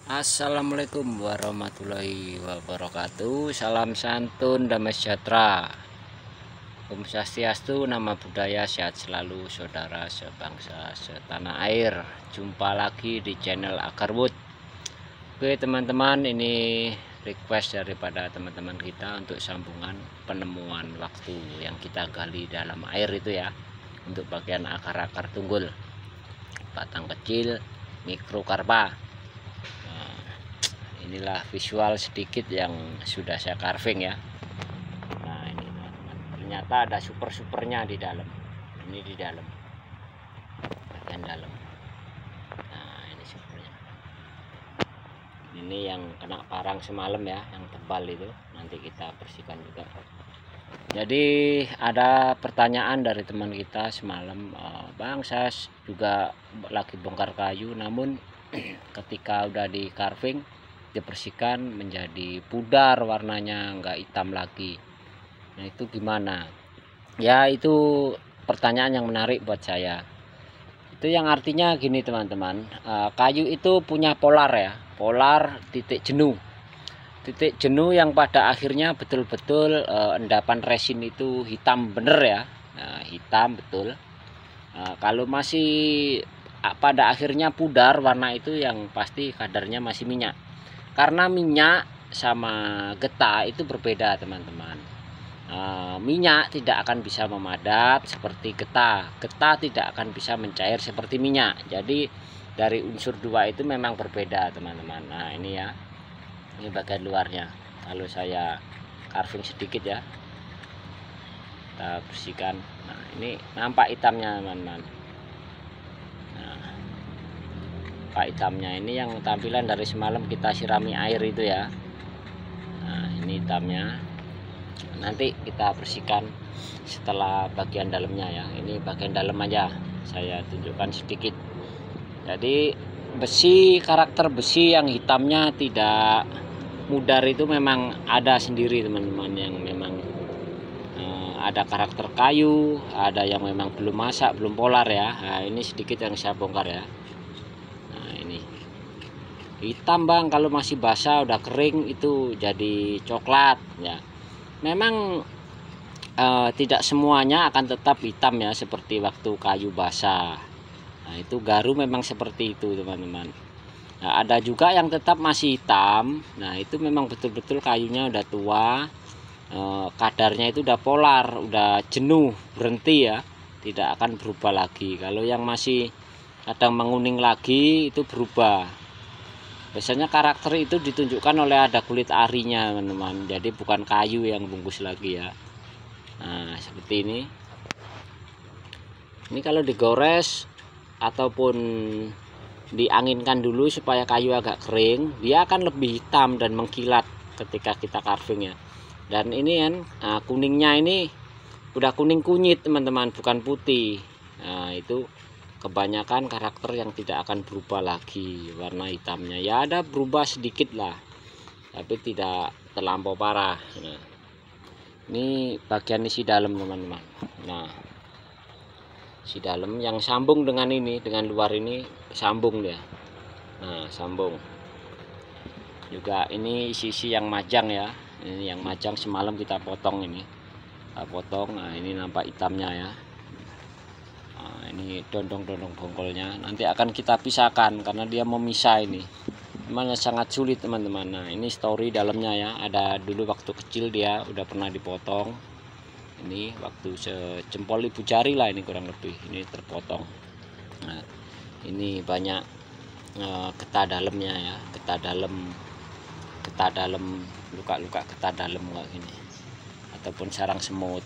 Assalamualaikum warahmatullahi wabarakatuh. Salam santun, damai sejahtera. Om Swastiastu, nama budaya, sehat selalu saudara sebangsa setanah air. Jumpa lagi di channel Akarwood. Oke teman-teman, ini request daripada teman-teman kita untuk sambungan penemuan waktu yang kita gali dalam air itu ya, untuk bagian akar-akar tunggul, batang kecil, mikrokarpa. Inilah visual sedikit yang sudah saya carving ya. Nah ini teman-teman, ternyata ada super-supernya di dalam. Ini di dalam, bagian dalam. Nah ini supernya. Ini yang kena parang semalam ya, yang tebal itu. Nanti kita bersihkan juga. Jadi ada pertanyaan dari teman kita semalam, Bang, saya juga lagi bongkar kayu, namun ketika udah di carving dibersihkan menjadi pudar, warnanya nggak hitam lagi. Nah itu gimana ya? Itu pertanyaan yang menarik buat saya. Itu yang artinya gini teman-teman, kayu itu punya polar ya, polar titik jenuh. Titik jenuh yang pada akhirnya betul-betul endapan resin itu hitam bener ya. Nah, hitam betul. Kalau masih pada akhirnya pudar warna itu, yang pasti kadarnya masih minyak. Karena minyak sama getah itu berbeda teman-teman. Minyak tidak akan bisa memadat seperti getah. Getah tidak akan bisa mencair seperti minyak. Jadi dari unsur dua itu memang berbeda teman-teman. Nah ini ya, ini bagian luarnya. Kalau saya carving sedikit ya, kita bersihkan. Nah ini nampak hitamnya teman-teman. Hitamnya ini yang tampilan dari semalam kita sirami air itu ya. Nah ini hitamnya, nanti kita bersihkan setelah bagian dalamnya ya. Ini bagian dalam aja saya tunjukkan sedikit. Jadi besi, karakter besi yang hitamnya tidak mudar itu memang ada sendiri teman-teman, yang memang ada karakter kayu, ada yang memang belum masak, belum polar ya. Nah ini sedikit yang saya bongkar ya. Hitam bang, kalau masih basah udah kering itu jadi coklat ya. Memang tidak semuanya akan tetap hitam ya, seperti waktu kayu basah. Nah itu garu memang seperti itu teman-teman. Nah, ada juga yang tetap masih hitam. Nah itu memang betul-betul kayunya udah tua, kadarnya itu udah polar, udah jenuh, berhenti ya, tidak akan berubah lagi. Kalau yang masih kadang menguning lagi itu berubah. Biasanya karakter itu ditunjukkan oleh ada kulit arinya teman-teman. Jadi bukan kayu yang bungkus lagi ya. Nah seperti ini. Ini kalau digores ataupun dianginkan dulu supaya kayu agak kering, dia akan lebih hitam dan mengkilat ketika kita carving ya. Dan ini kan kuningnya ini udah kuning kunyit teman-teman, bukan putih. Nah itu kebanyakan karakter yang tidak akan berubah lagi warna hitamnya ya, ada berubah sedikit lah tapi tidak terlampau parah. Nah, ini bagian isi dalam teman-teman. Nah isi dalam yang sambung dengan ini, dengan luar ini sambung dia. Nah sambung juga. Ini isi-isi yang majang ya, ini yang majang semalam kita potong, ini kita potong. Nah ini nampak hitamnya ya. Ini dondong-dondong bongkolnya nanti akan kita pisahkan karena dia memisah. Ini memang sangat sulit teman-teman. Nah ini story dalamnya ya, ada dulu waktu kecil dia udah pernah dipotong. Ini waktu sejempol ibu jari lah, ini kurang lebih ini terpotong. Nah ini banyak getah dalamnya ya, getah dalam, luka-luka getah dalam kayak gini, ataupun sarang semut.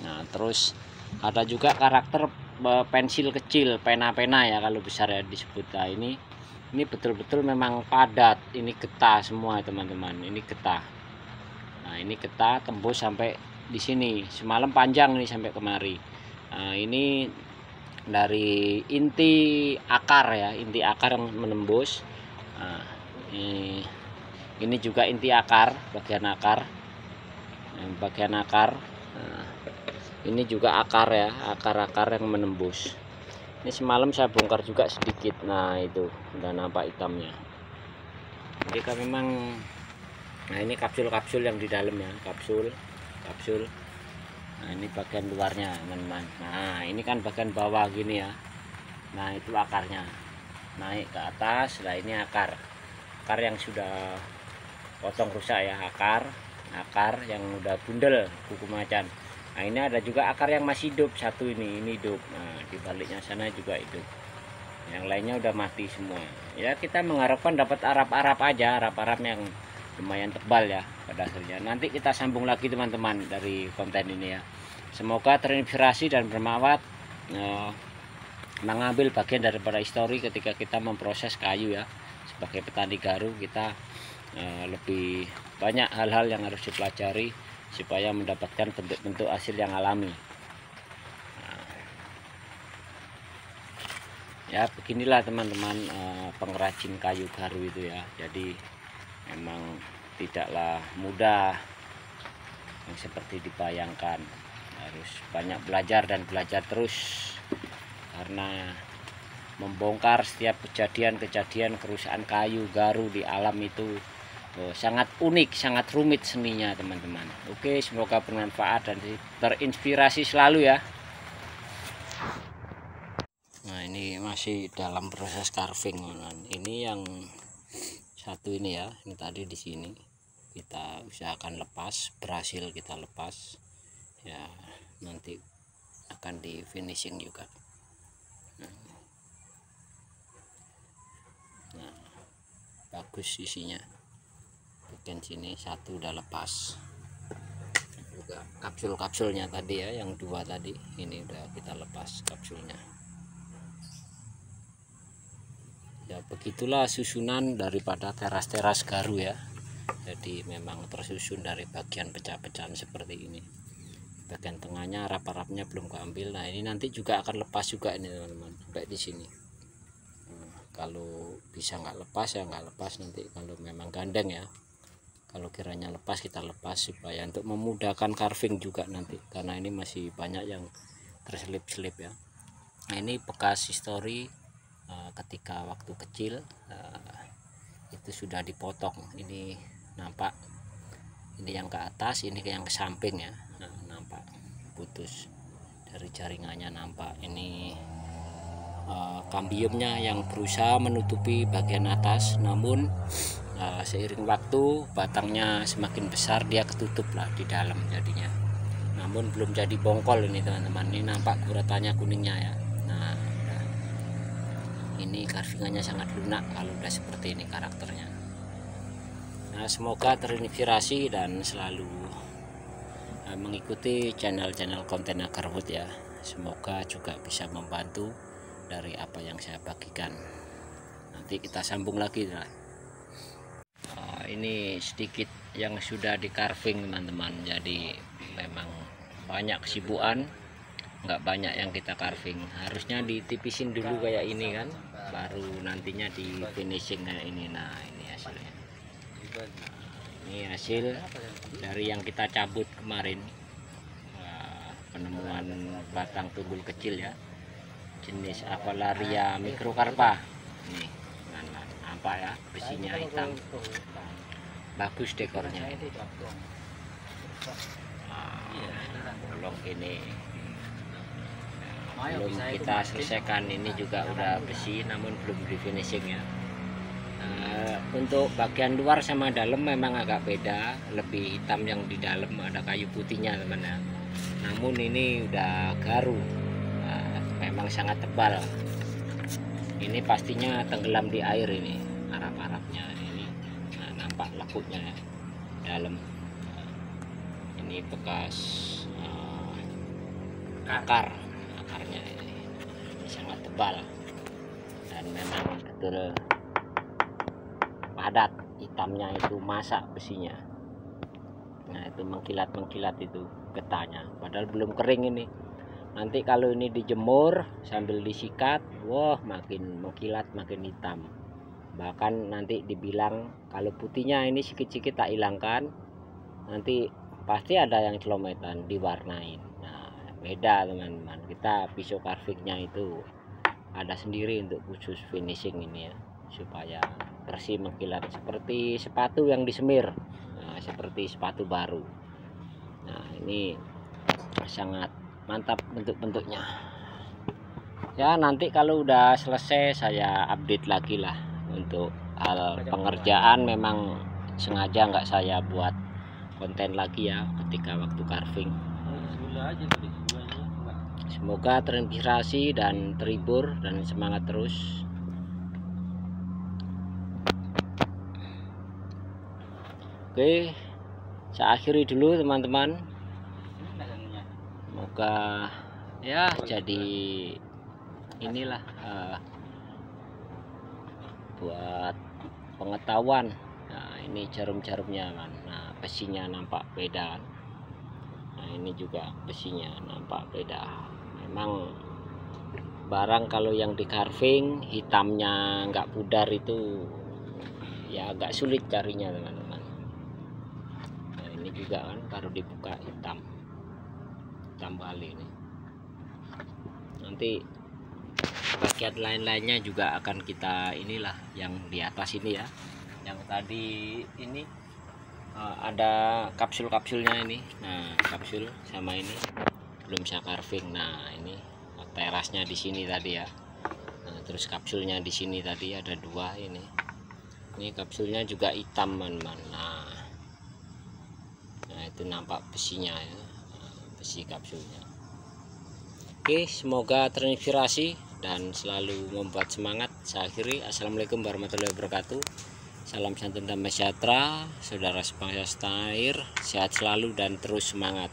Nah terus ada juga karakter pensil kecil, pena-pena ya kalau besar ya disebut. Nah ini betul-betul memang padat, ini getah semua teman-teman, ini getah. Nah ini getah tembus sampai di sini, semalam panjang nih sampai kemari. Nah ini dari inti akar ya, inti akar yang menembus. Nah ini juga inti akar, bagian akar, bagian akar. Nah, ini juga akar ya, akar-akar yang menembus. Ini semalam saya bongkar juga sedikit. Nah itu udah nampak hitamnya. Jadi kan memang, nah ini kapsul-kapsul yang di dalam ya, kapsul. Nah ini bagian luarnya teman-teman. Nah ini kan bagian bawah gini ya. Nah itu akarnya naik ke atas. Nah ini akar yang sudah potong rusak ya, akar yang udah bundel kuku macan. Nah ini ada juga akar yang masih hidup, satu ini hidup. Nah di baliknya sana juga hidup, yang lainnya udah mati semua ya. Kita mengharapkan dapat arap-arap aja, arap-arap yang lumayan tebal ya pada akhirnya. Nanti kita sambung lagi teman-teman dari konten ini ya. Semoga terinspirasi dan bermanfaat, mengambil bagian daripada histori ketika kita memproses kayu ya. Sebagai petani garu kita lebih banyak hal-hal yang harus dipelajari supaya mendapatkan bentuk-bentuk hasil yang alami. Ya beginilah teman-teman, pengrajin kayu garu itu ya. Jadi memang tidaklah mudah yang seperti dibayangkan, harus banyak belajar dan belajar terus, karena membongkar setiap kejadian kerusakan kayu garu di alam itu sangat unik, sangat rumit seninya teman-teman. Oke, semoga bermanfaat dan terinspirasi selalu ya. Nah ini masih dalam proses carving. Ini yang satu ini ya, ini tadi di sini kita usahakan lepas, berhasil kita lepas ya, nanti akan di finishing juga. Nah bagus isinya, bagian sini satu udah lepas juga, kapsul-kapsulnya tadi ya, yang dua tadi ini udah kita lepas kapsulnya. Ya begitulah susunan daripada teras-teras garu ya. Jadi memang tersusun dari bagian pecah-pecahan seperti ini. Bagian tengahnya arap-arapnya belum keambil. Nah ini nanti juga akan lepas juga ini teman-teman, sampai di sini. Kalau bisa nggak lepas ya nggak lepas, nanti kalau memang gandeng ya. Kalau kiranya lepas kita lepas, supaya untuk memudahkan carving juga nanti, karena ini masih banyak yang terselip-selip ya. Nah ini bekas histori ketika waktu kecil, itu sudah dipotong. Ini nampak, ini yang ke atas, ini yang ke samping ya. Nah, nampak putus dari jaringannya, nampak ini kambiumnya yang berusaha menutupi bagian atas, namun seiring waktu batangnya semakin besar, dia ketutup lah di dalam jadinya. Namun belum jadi bongkol ini teman-teman. Ini nampak guratannya kuningnya ya. Nah ini carvingannya sangat lunak kalau udah seperti ini karakternya. Nah semoga terinspirasi dan selalu mengikuti channel-channel konten Akarwood ya. Semoga juga bisa membantu dari apa yang saya bagikan. Nanti kita sambung lagi lah. Ini sedikit yang sudah di carving teman-teman. Jadi memang banyak kesibukan, nggak banyak yang kita carving. Harusnya ditipisin dulu kayak ini kan, baru nantinya di finishing kayak ini. Nah ini hasilnya. Ini hasil dari yang kita cabut kemarin, penemuan batang tunggul kecil ya, jenis Avalaria microcarpa. Ini nampak ya, besinya hitam, bagus dekornya ini. Belum ini belum kita selesaikan, ini juga udah besi namun belum di finishing ya. Untuk bagian luar sama dalam memang agak beda, lebih hitam yang di dalam, ada kayu putihnya teman ya. Namun ini udah garu, memang sangat tebal. Ini pastinya tenggelam di air ini, arap-arapnya ini. Nah, nampak lekuknya ya, dalam. Ini bekas akarnya ini sangat tebal dan memang betul padat, hitamnya itu masak besinya. Nah itu mengkilat itu getahnya, padahal belum kering ini. Nanti kalau ini dijemur sambil disikat, wah makin mengkilat, makin hitam. Bahkan nanti dibilang kalau putihnya ini sikit-sikit tak hilangkan, nanti pasti ada yang celometan diwarnain. Nah beda teman-teman, kita pisau carvingnya itu ada sendiri untuk khusus finishing ini ya, supaya bersih mengkilat seperti sepatu yang disemir. Nah, seperti sepatu baru. Nah, ini sangat mantap bentuk-bentuknya. Ya, nanti kalau udah selesai saya update lagi lah. Untuk hal pengerjaan memang sengaja nggak saya buat konten lagi ya ketika waktu carving. Semoga terinspirasi dan terhibur dan semangat terus. Oke, saya akhiri dulu teman-teman. Semoga ya jadi inilah buat pengetahuan. Nah, ini jarum-jarumnya kan. Nah, besinya nampak beda. Nah, ini juga besinya nampak beda. Memang barang kalau yang di carving hitamnya nggak pudar itu ya agak sulit carinya teman-teman. Nah, ini juga kan baru dibuka hitam kali ini. Nanti bagian lain-lainnya juga akan kita inilah yang di atas ini ya, yang tadi ini ada kapsul-kapsulnya ini. Nah, kapsul sama ini belum saya carving. Nah, ini terasnya di sini tadi ya. Nah, terus kapsulnya di sini tadi ada dua ini. Ini kapsulnya juga hitam teman-teman. Nah, itu nampak besinya ya, besi kapsulnya. Oke, semoga terinspirasi dan selalu membuat semangat. Saya akhiri. Assalamualaikum warahmatullahi wabarakatuh. Salam santun damai sejahtera, saudara sebangsa setanah air, sehat selalu dan terus semangat.